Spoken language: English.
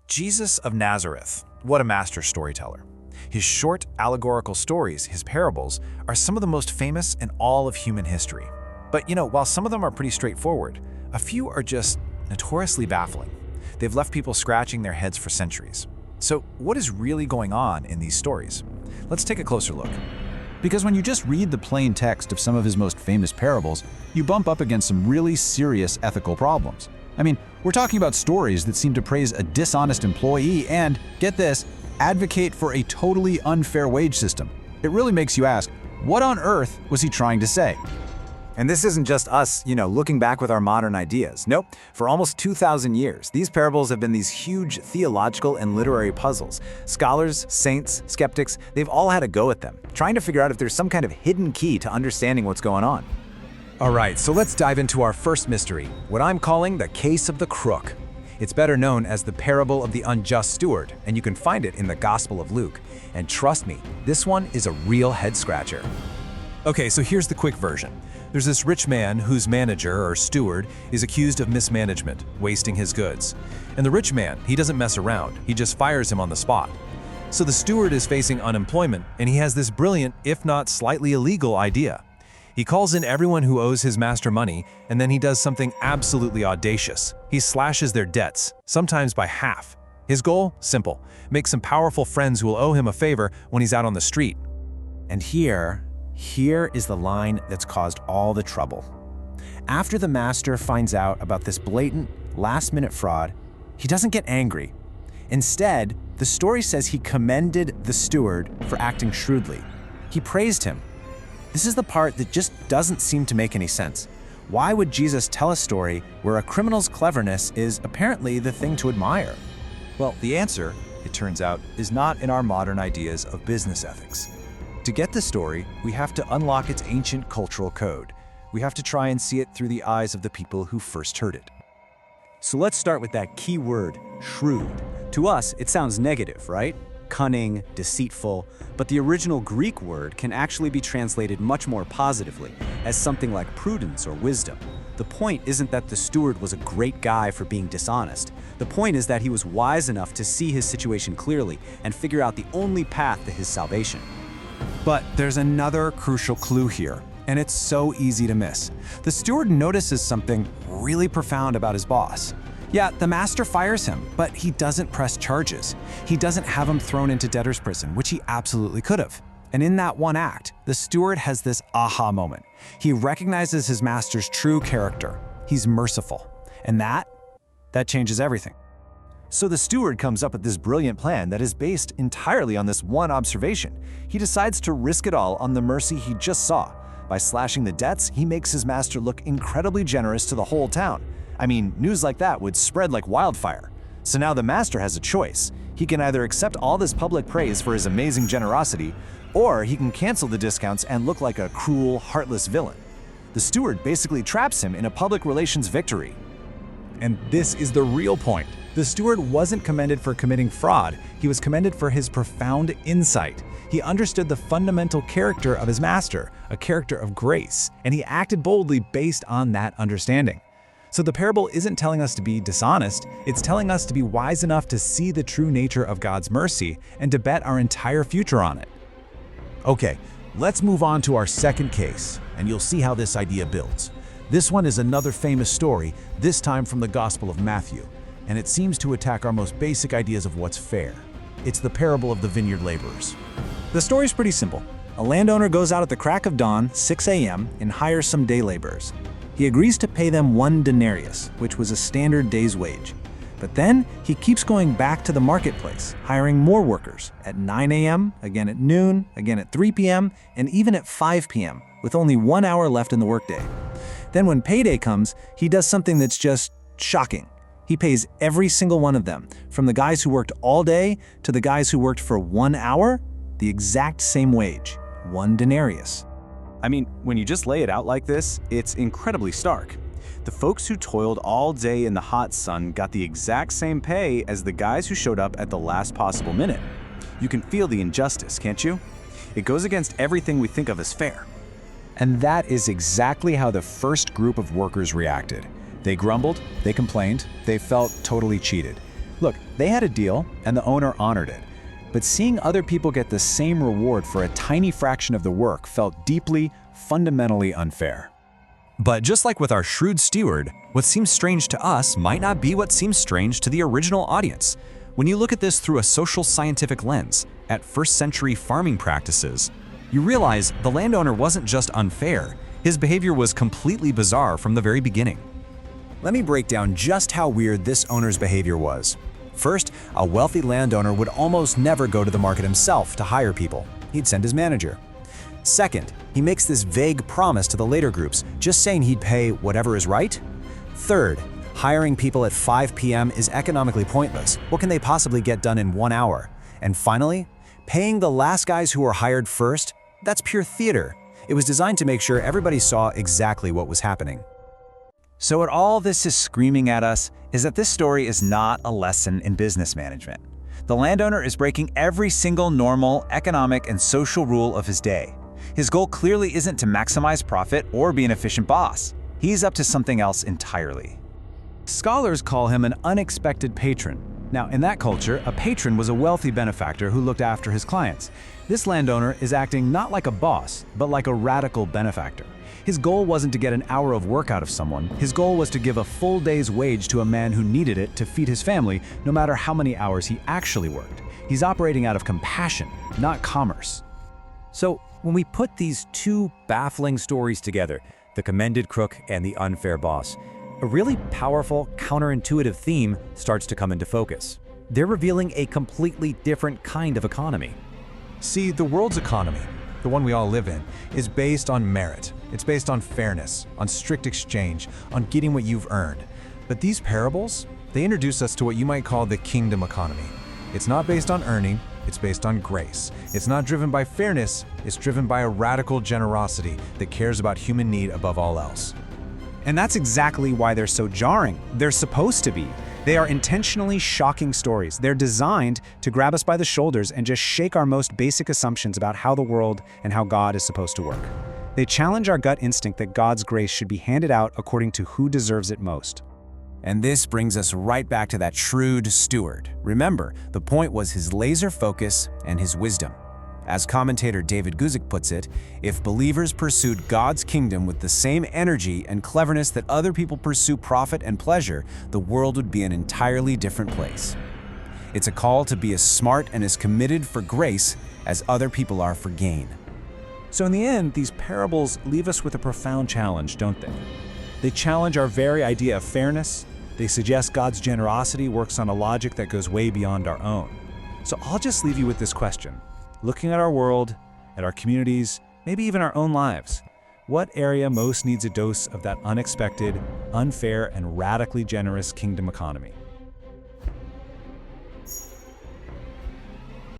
Jesus of Nazareth, what a master storyteller. His short, allegorical stories, his parables, are some of the most famous in all of human history. But while some of them are pretty straightforward, a few are just notoriously baffling. They've left people scratching their heads for centuries. So what is really going on in these stories? Let's take a closer look. Because when you just read the plain text of some of his most famous parables, you bump up against some really serious ethical problems. I mean, we're talking about stories that seem to praise a dishonest employee and, get this, advocate for a totally unfair wage system. It really makes you ask, what on earth was he trying to say? And this isn't just us, looking back with our modern ideas. Nope, for almost 2,000 years, these parables have been these huge theological and literary puzzles. Scholars, saints, skeptics, they've all had a go at them, trying to figure out if there's some kind of hidden key to understanding what's going on. All right, so let's dive into our first mystery, what I'm calling the case of the crook. It's better known as the parable of the unjust steward, and you can find it in the Gospel of Luke. And trust me, this one is a real head-scratcher. Okay, so here's the quick version. There's this rich man whose manager or steward is accused of mismanagement, wasting his goods. And the rich man, he doesn't mess around, he just fires him on the spot. So the steward is facing unemployment, and he has this brilliant, if not slightly illegal idea. He calls in everyone who owes his master money, and then he does something absolutely audacious. He slashes their debts, sometimes by half. His goal? Simple. Make some powerful friends who will owe him a favor when he's out on the street. And here is the line that's caused all the trouble. After the master finds out about this blatant, last-minute fraud, he doesn't get angry. Instead, the story says he commended the steward for acting shrewdly. He praised him. This is the part that just doesn't seem to make any sense. Why would Jesus tell a story where a criminal's cleverness is apparently the thing to admire? Well, the answer, it turns out, is not in our modern ideas of business ethics. To get the story, we have to unlock its ancient cultural code. We have to try and see it through the eyes of the people who first heard it. So let's start with that key word, shrewd. To us, it sounds negative, right? Cunning, deceitful, but the original Greek word can actually be translated much more positively, as something like prudence or wisdom. The point isn't that the steward was a great guy for being dishonest. The point is that he was wise enough to see his situation clearly and figure out the only path to his salvation. But there's another crucial clue here, and it's so easy to miss. The steward notices something really profound about his boss. Yeah, the master fires him, but he doesn't press charges. He doesn't have him thrown into debtor's prison, which he absolutely could have. And in that one act, the steward has this aha moment. He recognizes his master's true character. He's merciful. And that changes everything. So the steward comes up with this brilliant plan that is based entirely on this one observation. He decides to risk it all on the mercy he just saw. By slashing the debts, he makes his master look incredibly generous to the whole town. I mean, news like that would spread like wildfire. So now the master has a choice. He can either accept all this public praise for his amazing generosity, or he can cancel the discounts and look like a cruel, heartless villain. The steward basically traps him in a public relations victory. And this is the real point. The steward wasn't commended for committing fraud. He was commended for his profound insight. He understood the fundamental character of his master, a character of grace, and he acted boldly based on that understanding. So the parable isn't telling us to be dishonest, it's telling us to be wise enough to see the true nature of God's mercy and to bet our entire future on it. Okay, let's move on to our second case, and you'll see how this idea builds. This one is another famous story, this time from the Gospel of Matthew, and it seems to attack our most basic ideas of what's fair. It's the parable of the vineyard laborers. The story's pretty simple. A landowner goes out at the crack of dawn, 6 a.m., and hires some day laborers. He agrees to pay them 1 denarius, which was a standard day's wage. But then he keeps going back to the marketplace, hiring more workers at 9 a.m., again at noon, again at 3 p.m., and even at 5 p.m., with only 1 hour left in the workday. Then when payday comes, he does something that's just shocking. He pays every single one of them, from the guys who worked all day to the guys who worked for 1 hour, the exact same wage, 1 denarius. I mean, when you just lay it out like this, it's incredibly stark. The folks who toiled all day in the hot sun got the exact same pay as the guys who showed up at the last possible minute. You can feel the injustice, can't you? It goes against everything we think of as fair. And that is exactly how the first group of workers reacted. They grumbled, they complained, they felt totally cheated. Look, they had a deal, and the owner honored it. But seeing other people get the same reward for a tiny fraction of the work felt deeply, fundamentally unfair. But just like with our shrewd steward, what seems strange to us might not be what seems strange to the original audience. When you look at this through a social scientific lens, at first-century farming practices, you realize the landowner wasn't just unfair, his behavior was completely bizarre from the very beginning. Let me break down just how weird this owner's behavior was. First, a wealthy landowner would almost never go to the market himself to hire people. He'd send his manager. Second, he makes this vague promise to the later groups, just saying he'd pay whatever is right. Third, hiring people at 5 p.m. is economically pointless. What can they possibly get done in 1 hour? And finally, paying the last guys who were hired first, that's pure theater. It was designed to make sure everybody saw exactly what was happening. So what all this is screaming at us is that this story is not a lesson in business management. The landowner is breaking every single normal, economic, and social rule of his day. His goal clearly isn't to maximize profit or be an efficient boss. He's up to something else entirely. Scholars call him an unexpected patron. Now, in that culture, a patron was a wealthy benefactor who looked after his clients. This landowner is acting not like a boss, but like a radical benefactor. His goal wasn't to get an hour of work out of someone. His goal was to give a full day's wage to a man who needed it to feed his family, no matter how many hours he actually worked. He's operating out of compassion, not commerce. So, when we put these two baffling stories together, the commended crook and the unfair boss, a really powerful, counterintuitive theme starts to come into focus. They're revealing a completely different kind of economy. See, the world's economy, the one we all live in, is based on merit. It's based on fairness, on strict exchange, on getting what you've earned. But these parables, they introduce us to what you might call the kingdom economy. It's not based on earning, it's based on grace. It's not driven by fairness, it's driven by a radical generosity that cares about human need above all else. And that's exactly why they're so jarring. They're supposed to be. They are intentionally shocking stories. They're designed to grab us by the shoulders and just shake our most basic assumptions about how the world and how God is supposed to work. They challenge our gut instinct that God's grace should be handed out according to who deserves it most. And this brings us right back to that shrewd steward. Remember, the point was his laser focus and his wisdom. As commentator David Guzik puts it, if believers pursued God's kingdom with the same energy and cleverness that other people pursue profit and pleasure, the world would be an entirely different place. It's a call to be as smart and as committed for grace as other people are for gain. So in the end, these parables leave us with a profound challenge, don't they? They challenge our very idea of fairness. They suggest God's generosity works on a logic that goes way beyond our own. So I'll just leave you with this question. Looking at our world, at our communities, maybe even our own lives, what area most needs a dose of that unexpected, unfair, and radically generous kingdom economy?